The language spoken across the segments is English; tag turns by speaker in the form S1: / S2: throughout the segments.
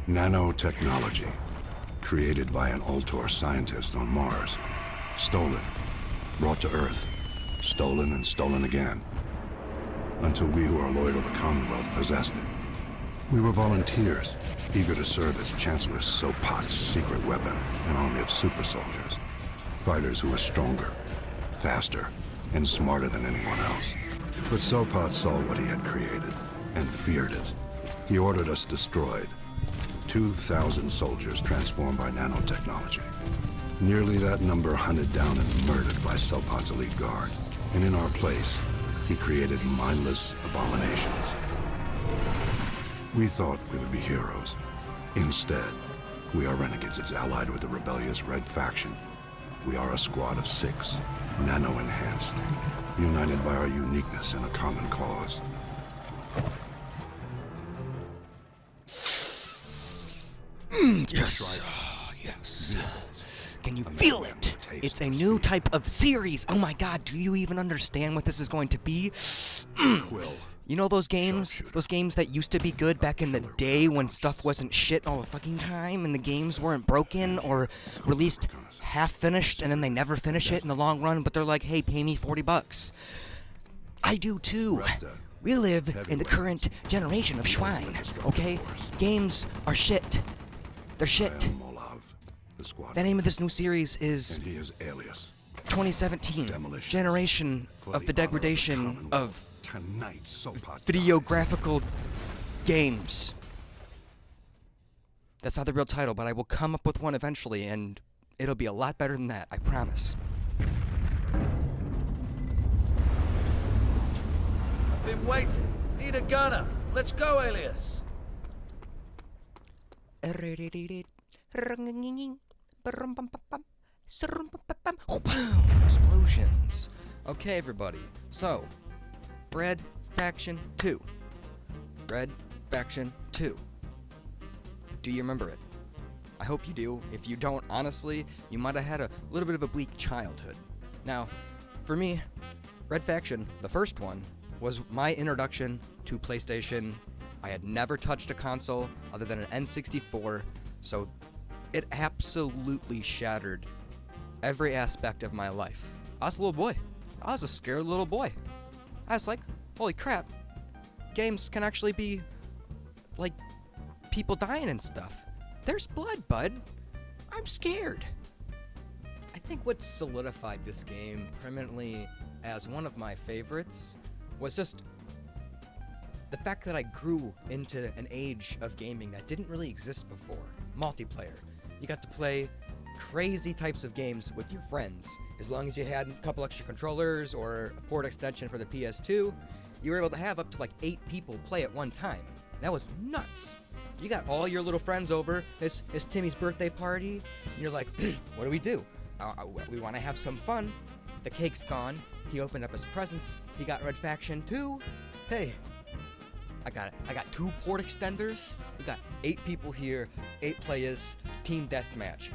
S1: Nanotechnology, created by an Ultor scientist on Mars. Stolen, brought to Earth, stolen and stolen again. Until we who are loyal to the Commonwealth possessed it. We were volunteers, eager to serve as Chancellor Sopot's secret weapon, an army of super soldiers. Fighters who were stronger, faster, and smarter than anyone else. But Sopot saw what he had created, and feared it. He ordered us destroyed. 2,000 soldiers transformed by nanotechnology. Nearly that number hunted down and murdered by Sopot's elite guard. And in our place, he created mindless abominations. We thought we would be heroes. Instead, we are renegades that's allied with the rebellious Red Faction. We are a squad of 6, nano-enhanced, united by our uniqueness in a common cause.
S2: Yes. Yes. Can you feel it? It's a new type of series. Oh my god, do you even understand what this is going to be? You know those games? Those games that used to be good back in the day when stuff wasn't shit all the fucking time and the games weren't broken or released half finished and then they never finish it in the long run, but they're like, hey, pay me $40. I do too. We live in the current generation of Schwein, okay? Games are shit. They're shit. The name of this new series is 2017, Generation of the Degradation of Videographical Games. That's not the real title, but I will come up with one eventually, and it'll be a lot better than that, I promise.
S3: I've been waiting. Need a gunner. Let's go, Alias.
S2: Explosions. Okay, everybody. So, Red Faction 2. Red Faction 2. Do you remember it? I hope you do. If you don't, honestly, you might have had a little bit of a bleak childhood. Now, for me, Red Faction, the first one, was my introduction to PlayStation. I had never touched a console other than an N64, so it absolutely shattered every aspect of my life. I was a little boy. I was a scared little boy. I was like, holy crap, games can actually be, like, people dying and stuff. There's blood, bud. I'm scared. I think what solidified this game permanently as one of my favorites was just the fact that I grew into an age of gaming that didn't really exist before. Multiplayer. You got to play crazy types of games with your friends. As long as you had a couple extra controllers or a port extension for the PS2, you were able to have up to like 8 people play at one time. That was nuts. You got all your little friends over. It's Timmy's birthday party, and you're like, what do? We want to have some fun. The cake's gone. He opened up his presents. He got Red Faction 2. Hey, I got it. I got 2 port extenders. We got 8 people here, 8 players, team deathmatch,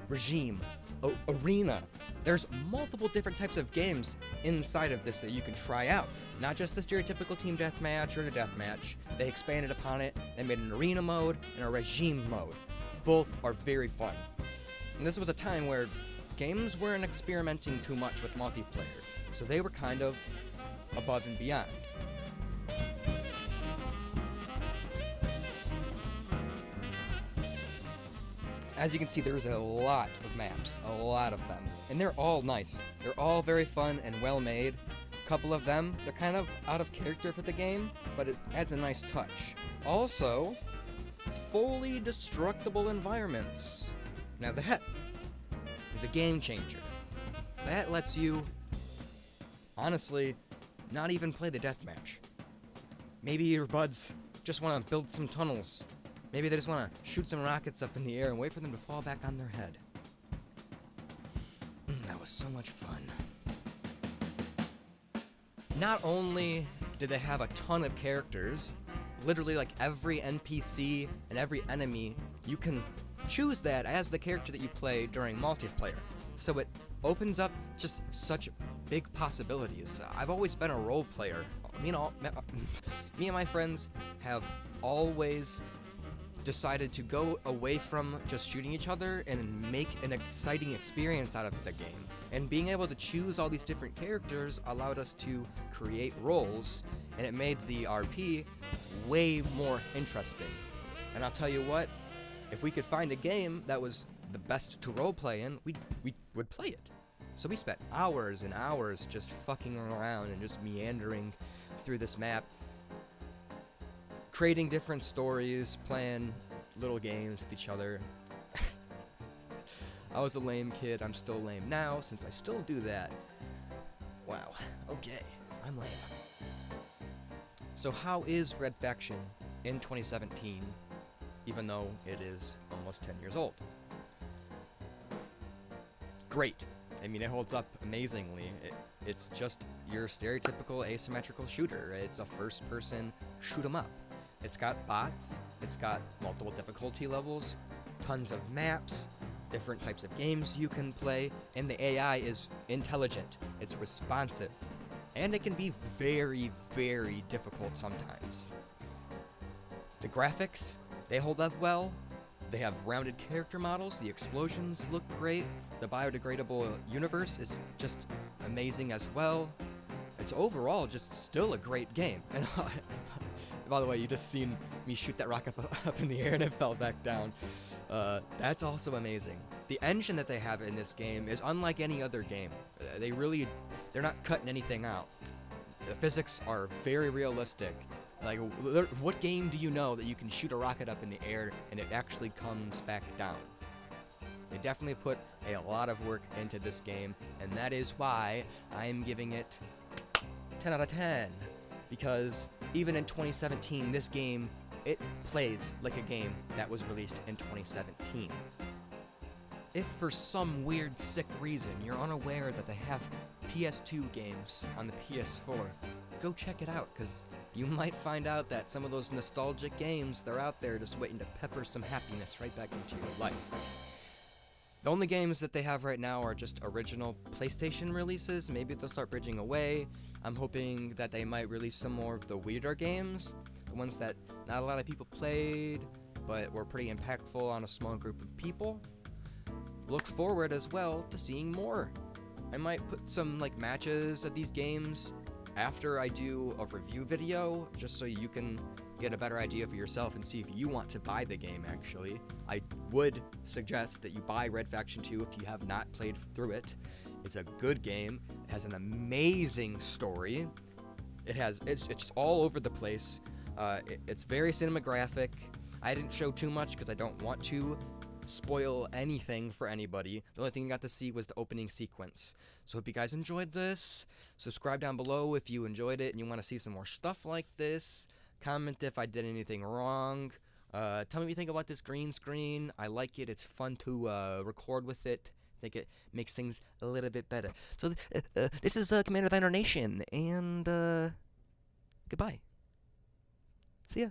S2: regime, arena. There's multiple different types of games inside of this that you can try out. Not just the stereotypical team deathmatch or the deathmatch. They expanded upon it. They made an arena mode and a regime mode. Both are very fun. And this was a time where games weren't experimenting too much with multiplayer, so they were kind of above and beyond. As you can see, there's a lot of maps, a lot of them, and they're all nice. They're all very fun and well made. A couple of them, they're kind of out of character for the game, but it adds a nice touch. Also, fully destructible environments. Now that is a game changer. That lets you, honestly, not even play the deathmatch. Maybe your buds just want to build some tunnels. Maybe they just want to shoot some rockets up in the air and wait for them to fall back on their head. That was so much fun. Not only did they have a ton of characters, literally like every NPC and every enemy, you can choose that as the character that you play during multiplayer. So it opens up just such big possibilities. I've always been a role player. Me and my friends have always decided to go away from just shooting each other and make an exciting experience out of the game. And being able to choose all these different characters allowed us to create roles, and it made the RP way more interesting. And I'll tell you what, if we could find a game that was the best to roleplay in, we would play it. So we spent hours and hours just fucking around and just meandering through this map, creating different stories, playing little games with each other. I was a lame kid. I'm still lame now, since I still do that. Wow. Okay. I'm lame. So how is Red Faction in 2017, even though it is almost 10 years old? Great. I mean, it holds up amazingly. It's just your stereotypical asymmetrical shooter. It's a first-person shoot 'em up. It's got bots, it's got multiple difficulty levels, tons of maps, different types of games you can play, and the AI is intelligent, it's responsive, and it can be very, very difficult sometimes. The graphics, they hold up well. They have rounded character models, the explosions look great, the biodegradable universe is just amazing as well. It's overall just still a great game. And by the way, you just seen me shoot that rock up in the air and it fell back down. That's also amazing. The engine that they have in this game is unlike any other game. They're not cutting anything out. The physics are very realistic. Like, what game do you know that you can shoot a rocket up in the air and it actually comes back down? They definitely put a lot of work into this game, and that is why I'm giving it 10 out of 10. Because even in 2017, this game, it plays like a game that was released in 2017. If for some weird, sick reason you're unaware that they have PS2 games on the PS4, go check it out, because you might find out that some of those nostalgic games, they're out there just waiting to pepper some happiness right back into your life. The only games that they have right now are just original PlayStation releases. Maybe they'll start bridging away. I'm hoping that they might release some more of the weirder games, the ones that not a lot of people played, but were pretty impactful on a small group of people. Look forward as well to seeing more. I might put some matches of these games after I do a review video, just so you can get a better idea for yourself and see if you want to buy the game, actually. I would suggest that you buy Red Faction 2 if you have not played through it. It's a good game. It has an amazing story. It's just all over the place. It's very cinematographic. I didn't show too much because I don't want to spoil anything for anybody. The only thing you got to see was the opening sequence. So hope you guys enjoyed this. Subscribe down below if you enjoyed it and you want to see some more stuff like this. Comment if I did anything wrong. Tell me what you think about this green screen. I like it. It's fun to record with it. I think it makes things a little bit better. So this is Commander of Nation, and goodbye. See ya.